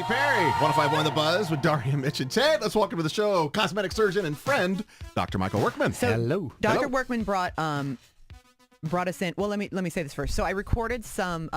Perry, 105.1 The Buzz with Daria, Mitch, and Ted. Let's welcome to the show cosmetic surgeon and friend, Dr. Michael Workman. So Hello. Dr. Workman brought us in. Well, let me say this first. So I recorded some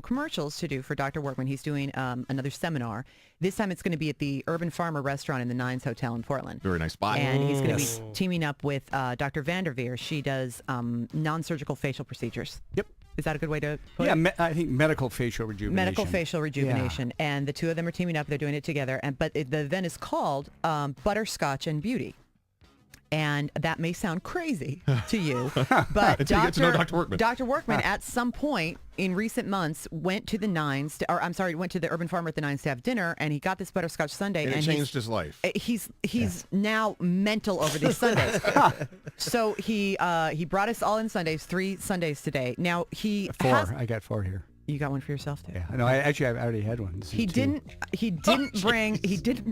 commercials to do for Dr. Workman. He's doing another seminar. This time it's going to be at the Urban Farmer Restaurant in the Nines Hotel in Portland. Very nice spot. And he's going to be teaming up with Dr. Vanderveer. She does non-surgical facial procedures. Yep. Is that a good way to put it? Yeah, I think medical facial rejuvenation. Medical facial rejuvenation. Yeah. And the two of them are teaming up. They're doing it together. But the event is called Butterscotch and Beauty. And that may sound crazy to you, but Until you get to know Dr. Workman. Dr. Workman at some point in recent months went to the Nines, went to the Urban Farmer at the Nines to have dinner, and he got this butterscotch sundae. And it changed his life. He's now mental over these sundaes. So he brought us all in sundaes, 3 sundaes today. Now I got 4 here. You got one for yourself too. Yeah, no, I already had one. He didn't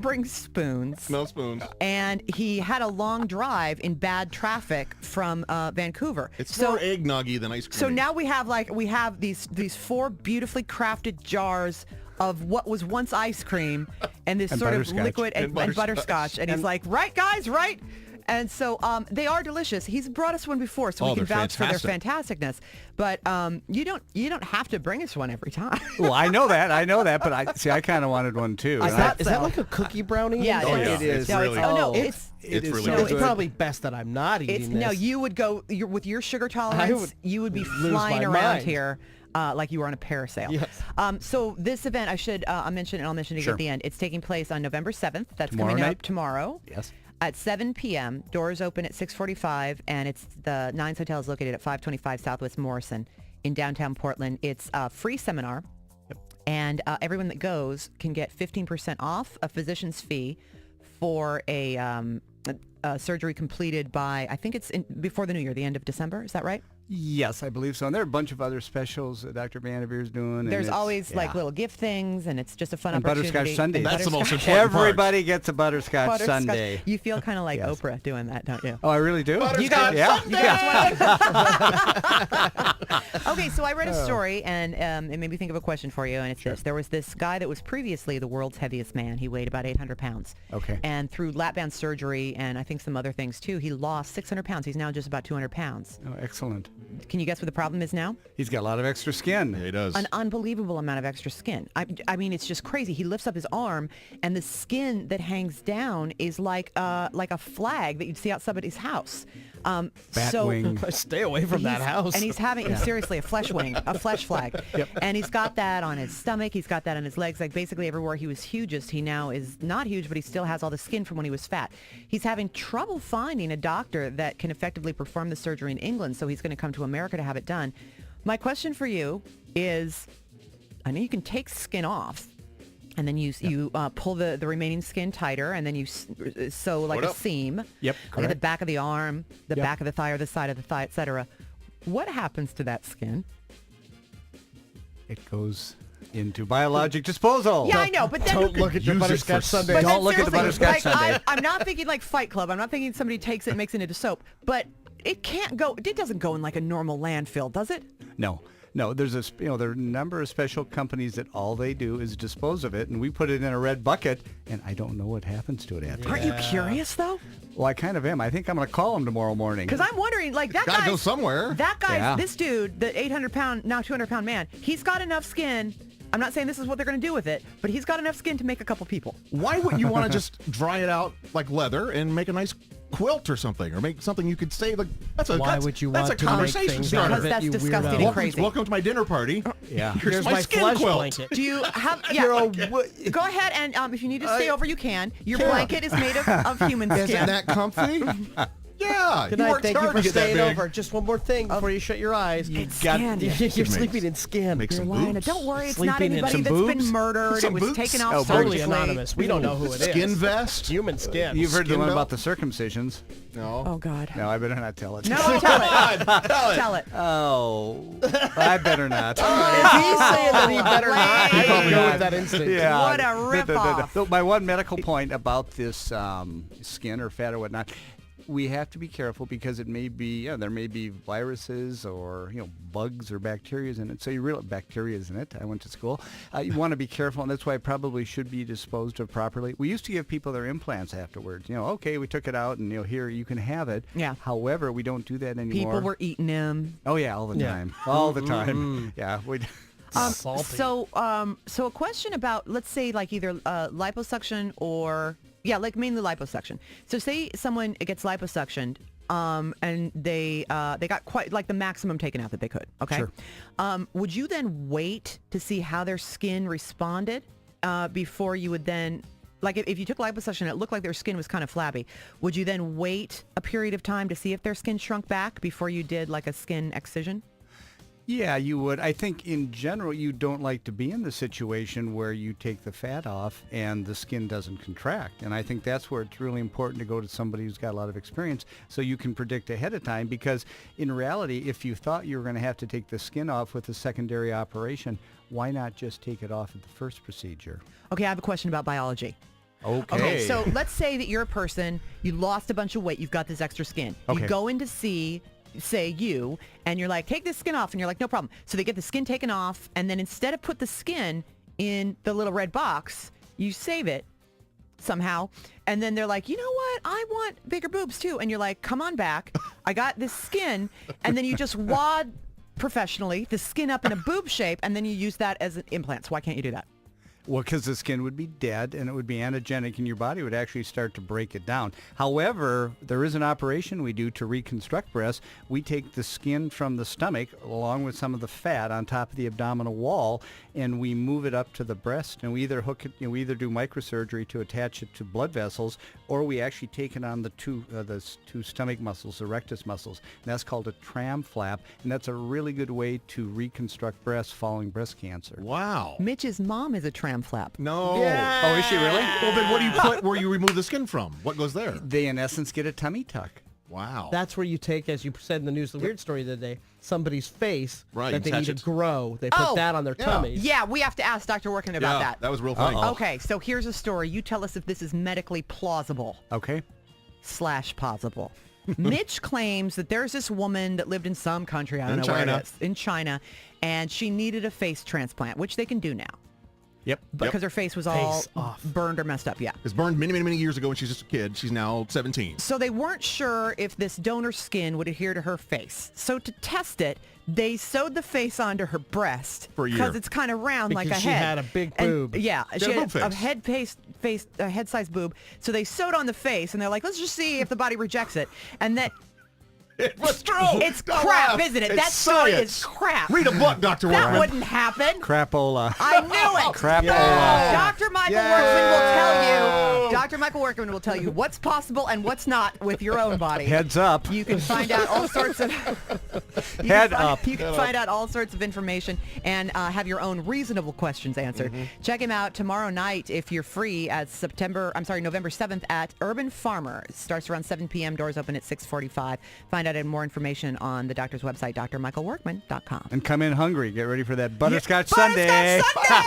bring spoons. No spoons. And he had a long drive in bad traffic from Vancouver. It's more eggnoggy than ice cream. So now we have these 4 beautifully crafted jars of what was once ice cream and this sort of liquid and butterscotch. And he's like, right, guys, right? And so they are delicious. He's brought us one before, so we can vouch for their fantasticness. But you don't have to bring us one every time. Well, I know that, but I kind of wanted one too. Is that like a cookie brownie? Yeah, it is. No, Really it's really So good. it's probably best that I'm not eating this. No, you would go with your sugar tolerance. You would be flying my around mind. here. Like you were on a parasail. Yes. So this event, I'll mention it again at the end. It's taking place on November 7th. That's coming up tomorrow. Yes. At 7 p.m. Doors open at 6:45, and it's the Nines Hotel is located at 525 Southwest Morrison in downtown Portland. It's a free seminar, and everyone that goes can get 15% off a physician's fee for a surgery completed by, I think it's before the new year, the end of December. Is that right? Yes, I believe so. And there are a bunch of other specials that Dr. Vanderveer's doing. There's always like little gift things, and it's just a fun and opportunity. butterscotch sundae. That's the most important Everybody gets a butterscotch sundae. You feel kind of like Oprah doing that, don't you? Oh, I really do? Butterscotch You got sundae! Okay, so I read a story, and it made me think of a question for you, and it's this. There was this guy that was previously the world's heaviest man. He weighed about 800 pounds. Okay. And through lap band surgery, and I think some other things too, he lost 600 pounds. He's now just about 200 pounds. Oh, excellent. Can you guess what the problem is now? He's got a lot of extra skin. Yeah, he does. An unbelievable amount of extra skin. I mean, it's just crazy. He lifts up his arm, and the skin that hangs down is like a flag that you'd see out somebody's house. Batwing. Stay away from that house. And he's having, seriously, a flesh flag. Yep. And he's got that on his stomach. He's got that on his legs. Like basically everywhere he was hugest, he now is not huge, but he still has all the skin from when he was fat. He's having trouble finding a doctor that can effectively perform the surgery in England, so he's going to come to America to have it done. My question for you is, I know you can take skin off, and then you pull the remaining skin tighter, and then you sew like a seam. Yep, like at the correct. back of the arm, the back of the thigh, or the side of the thigh, etc. What happens to that skin? It goes into biologic disposal. Yeah, I know, but then Don't look at your use it butterscotch for sundae. but Don't then look at the seriously, butterscotch sundae. I'm not thinking like Fight Club. I'm not thinking somebody takes it and makes it into soap. But it can't go. It doesn't go in like a normal landfill, does it? No, there's there are a number of special companies that all they do is dispose of it, and we put it in a red bucket, and I don't know what happens to it after. Aren't you curious though? Well, I kind of am. I think I'm going to call him tomorrow morning. Because I'm wondering, like that Gotta guy. go somewhere. That guy, Yeah. this dude, the 800-pound, now 200-pound man, he's got enough skin. I'm not saying this is what they're going to do with it, but he's got enough skin to make a couple people. Why wouldn't you want to just dry it out like leather and make a nice quilt or something, or make something you could say like that's a Why that's, would you that's want a to make conversation things starter. out of Because it, that's you disgusting weirdo? and crazy. Welcome to my dinner party. Yeah. Here's Here's my my skin flesh quilt. blanket. Do you have? Go ahead and if you need to stay over, you can. Your blanket is made of human skin. Isn't that comfy? Yeah. Good you night. worked Thank you hard for to get that staying big. over. Just one more thing before you shut your eyes. It's got- skin. You're sleeping in skin. Make You're some lying. boobs. Don't worry, it's not Sleeping in anybody some that's been boobs? murdered. Some It was boots? taken Oh, off Totally surgically. anonymous. We don't know who it is. Skin vest? Human skin. You've heard the Skin one belt? about the circumcisions. No. Oh God. No, I better not tell it. No, tell it. Tell it. Oh, I better not. If he's saying that he better not, I would Probably go not. with that instinct. Yeah. What a ripoff. My one medical point about this skin or fat or whatnot, we have to be careful because it may be, there may be viruses or, bugs or bacteria in it. So bacteria in it. I went to school. You want to be careful, and that's why it probably should be disposed of properly. We used to give people their implants afterwards. Okay, we took it out, and here you can have it. Yeah. However, we don't do that anymore. People were eating them. Oh yeah, all the time, all the time. Yeah. Salty. So a question about, let's say, like either liposuction or, mainly liposuction. So say someone gets liposuctioned, and they got quite like the maximum taken out that they could. Okay. Sure. Would you then wait to see how their skin responded before you would then, like if you took liposuction and it looked like their skin was kind of flabby, would you then wait a period of time to see if their skin shrunk back before you did like a skin excision? Yeah, you would. I think in general, you don't like to be in the situation where you take the fat off and the skin doesn't contract. And I think that's where it's really important to go to somebody who's got a lot of experience so you can predict ahead of time. Because in reality, if you thought you were going to have to take the skin off with a secondary operation, why not just take it off at the first procedure? Okay, I have a question about biology. Okay. So let's say that you're a person, you lost a bunch of weight, you've got this extra skin. Okay. You go in to see, say you, and you're like, take this skin off, and you're like, no problem. So they get the skin taken off, and then instead of put the skin in the little red box, you save it somehow, and then they're like, you know what, I want bigger boobs too, and you're like, come on back, I got this skin, and then you just wad professionally the skin up in a boob shape, and then you use that as an implant. So why can't you do that? Well, because the skin would be dead and it would be antigenic and your body would actually start to break it down. However, there is an operation we do to reconstruct breasts. We take the skin from the stomach along with some of the fat on top of the abdominal wall and we move it up to the breast and we either hook it, we either do microsurgery to attach it to blood vessels or we actually take it on the two stomach muscles, the rectus muscles. And that's called a tram flap and that's a really good way to reconstruct breasts following breast cancer. Wow. Mitch's mom is a tram flap. No. Yeah. Oh, is she really? Well, then what do you put where you remove the skin from? What goes there? They, in essence, get a tummy tuck. Wow. That's where you take, as you said in the news, the weird story the other day, somebody's face Right, that they attach need it. to grow. They put Oh, that on their yeah. tummies. Yeah, we have to ask Dr. Workman about that. That was real funny. Uh-oh. Okay, so here's a story. You tell us if this is medically plausible Okay. / possible. Mitch claims that there's this woman that lived in some country, I don't know where China. it is, in China, and she needed a face transplant, which they can do now Yep. because her face was all Face off. burned or messed up. Yeah. It was burned many, many, many years ago when she's just a kid. She's now 17. So they weren't sure if this donor skin would adhere to her face. So to test it, they sewed the face onto her breast For a year. because it's kind of round like a Because she head. had a big And- boob. yeah, She she had a had boob face. a head-sized boob. So they sewed on the face, and they're like, let's just see if the body rejects it. And that It was true. it's Don't crap, laugh. isn't it? It's That story science. is crap. Read a book, Dr. That Workman. wouldn't happen. Crapola. I knew it. Crapola. Dr. Michael Yay. Workman will tell you. Dr. Michael Workman will tell you what's possible and what's not with your own body. Heads up. You can find out all sorts of Head up. You can find out all sorts of information and have your own reasonable questions answered. Check him out tomorrow night if you're free at November 7th at Urban Farmer. It starts around 7 p.m. Doors open at 6:45. Find out more information on the doctor's website, drmichaelworkman.com. And come in hungry. Get ready for that butterscotch sundae. Butterscotch Sunday!